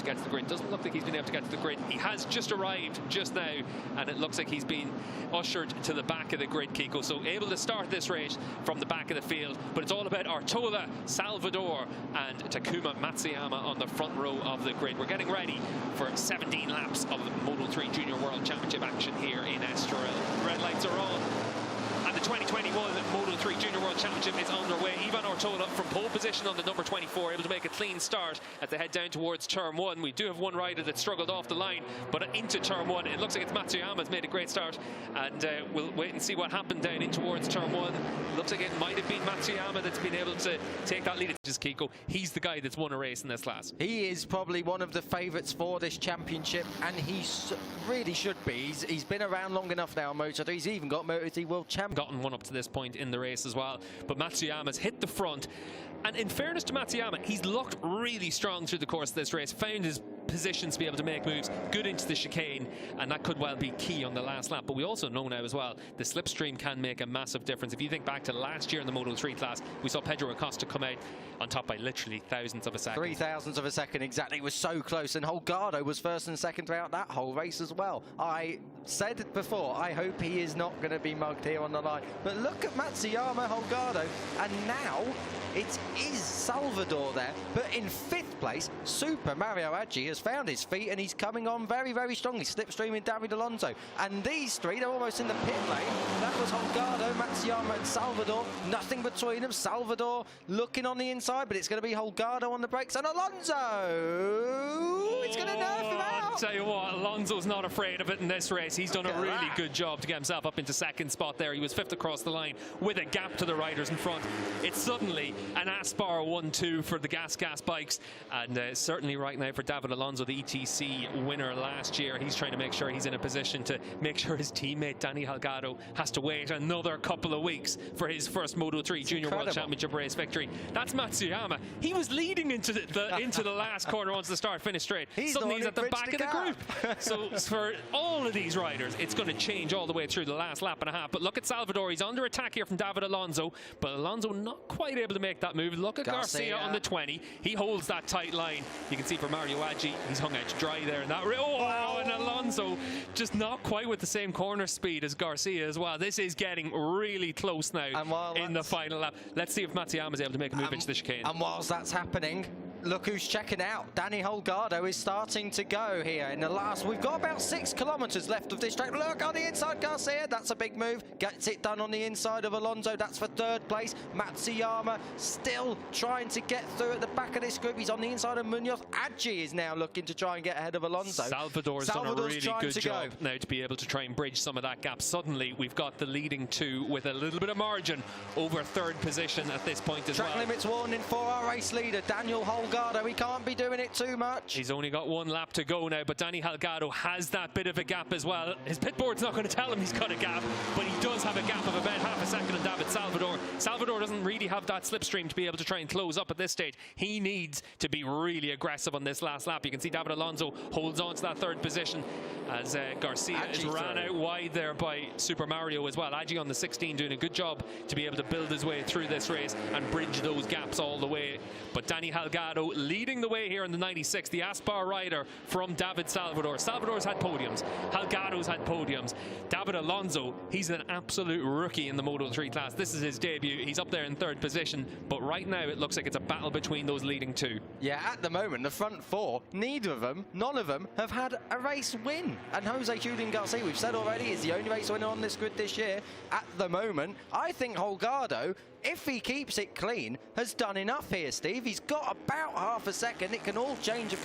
get to the grid. Doesn't look like he's been able to get to the grid. He has just arrived just now, and it looks like he's been ushered to the back of the grid, Kiko. So able to start this race from the back of the field, but it's all about Artola, Salvador, and Takuma Matsuyama on the front row of the grid. We're getting ready for 17 laps of the Moto3 Junior World Championship action here in Estoril. Red lights are on. And the 2021 Moto3 Junior World Championship is underway. Ivan Artola from pole position on the number 24, able to make a clean start as they head down towards turn 1. We do have one rider that struggled off the line, but into turn 1, it looks like it's Matsuyama's made a great start. And we'll wait and see what happened down in towards turn 1. Looks like it might have been Matsuyama that's been able to take that lead. It's just Kiko. He's the guy that's won a race in this class. He is probably one of the favourites for this championship, and he really should be. He's been around long enough now on Moto3. He's even got Moto3 World Champion. Gotten one up to this point in the race as well, but Matsuyama's hit the front, and in fairness to Matsuyama, he's looked really strong through the course of this race, found his positions to be able to make moves, good into the chicane, and that could well be key on the last lap. But we also know now as well, the slipstream can make a massive difference. If you think back to last year in the Moto3 class, we saw Pedro Acosta come out on top by literally thousandths of a second. 0.003 of a second, exactly. It was so close, and Holgado was first and second throughout that whole race as well. I said it before, I hope he is not going to be mugged here on the line. But look at Matsuyama, Holgado, and now it is Salvador there. But in 5th place, Super Mario Aggi has found his feet, and he's coming on very, very strongly, slipstreaming David Alonso. And these three, they're almost in the pit lane. That was Holgado, Matsuyama and Salvador. Nothing between them. Salvador looking on the inside, but it's going to be Holgado on the brakes, and Alonso! It's going to nerf him out! I'll tell you what, Alonso's not afraid of it in this race. He's done a really good job to get himself up into 2nd spot there. He was 5th across the line with a gap to the riders in front. It's suddenly an Aspar 1-2 for the Gas bikes, and certainly right now for David Alonso, the ETC winner last year. He's trying to make sure he's in a position to make sure his teammate Danny Holgado has to wait another couple of weeks for his first Moto3 Junior World Championship race victory. That's Matsuyama. He was leading into the last corner once the start-finish straight. Suddenly he's at the back of the group. So for all of these riders, it's going to change all the way through the last lap and a half. But look at Salvador. He's under attack here from David Alonso, but Alonso not quite able to make that move. Look at Garcia on the 20. He holds that tight line. You can see for Mario Aggi, he's hung out to dry there. And and Alonso just not quite with the same corner speed as Garcia as well. This is getting really close now in the final lap. Let's see if Matsuyama is able to make a move into the chicane. And whilst that's happening, look who's checking out. Danny Holgado is starting to go here in the last. We've got about 6 kilometres left of this track. Look on the inside, Garcia. That's a big move. Gets it done on the inside of Alonso. That's for 3rd place. Matsuyama still trying to get through at the back of this group. He's on the inside of Munoz. Aggi is now looking to try and get ahead of Alonso. Salvador's done a really good job now to be able to try and bridge some of that gap. Suddenly, we've got the leading 2 with a little bit of margin over 3rd position at this point as well. Track limits warning for our race leader, Daniel Holgado. He can't be doing it too much. He's only got 1 lap to go now, but Danny Holgado has that bit of a gap as well. His pit board's not going to tell him he's got a gap, but he does have a gap of about half a second on David Salvador. Salvador doesn't really have that slipstream to be able to try and close up at this stage. He needs to be really aggressive on this last lap. You can see David Alonso holds on to that 3rd position as Garcia is ran out wide there by Super Mario as well. Aggi on the 16 doing a good job to be able to build his way through this race and bridge those gaps all the way. But Danny Holgado leading the way here in the 96, the Aspar rider from David Salvador. Salvador's had podiums. Holgado's had podiums. David Alonso, he's an absolute rookie in the Moto3 class. This is his debut. He's up there in 3rd position, but right now it looks like it's a battle between those leading 2. Yeah, at the moment, the front 4, none of them have had a race win. And Jose Julian Garcia, we've said already, is the only race winner on this grid this year. At the moment, I think Holgado, if he keeps it clean, has done enough here, Steve. He's got about half a second. It can all change.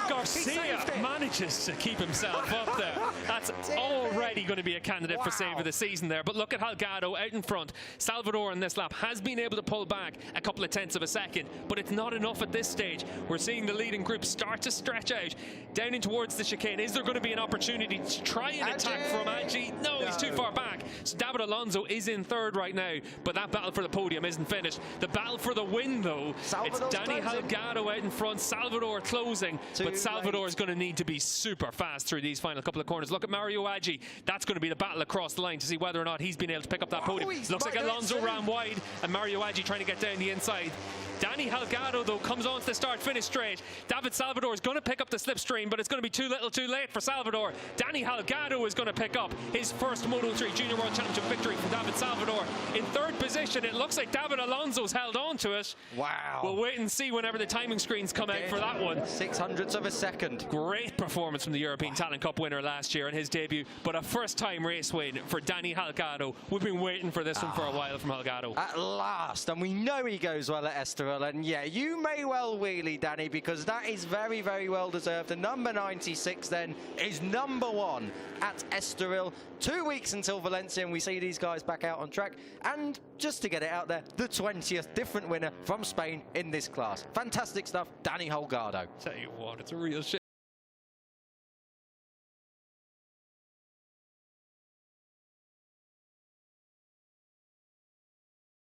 Garcia manages to keep himself up there. That's already going to be a candidate for save of the season there. But look at Holgado out in front. Salvador in this lap has been able to pull back a couple of tenths of a second, but it's not enough at this stage. We're seeing the leading group start to stretch out down in towards the chicane. Is there going to be an opportunity to try and attack from Aggi? No, he's too far back. So David Alonso is in 3rd right now, but that battle for the the podium isn't finished. The battle for the win, though, Salvador's it's Danny closing. Halgado out in front, Salvador closing, but Salvador is going to need to be super fast through these final couple of corners. Look at Mario Aggi. That's going to be the battle across the line to see whether or not he's been able to pick up that podium. Looks like Alonso ran wide, and Mario Aggi trying to get down the inside. Danny Halgado, though, comes on to the start-finish straight. David Salvador is going to pick up the slipstream, but it's going to be too little too late for Salvador. Danny Halgado is going to pick up his first Moto3 Junior World Championship victory for David Salvador. In third position, it looks like David Alonso's held on to it. Wow. We'll wait and see whenever the timing screens come out for that one. 600ths of a second. Great performance from the European Talent Cup winner last year in his debut, but a first-time race win for Danny Halgado. We've been waiting for this one for a while from Halgado. At last, and we know he goes well at Estoril, and yeah, you may well wheelie, Danny, because that is very, very well deserved. And number 96 then is number 1 at Estoril. 2 weeks until Valencia, and we see these guys back out on track. And just to get it out there, the 20th different winner from Spain in this class. Fantastic stuff, Danny Halgado. Tell you what, it's a real shame.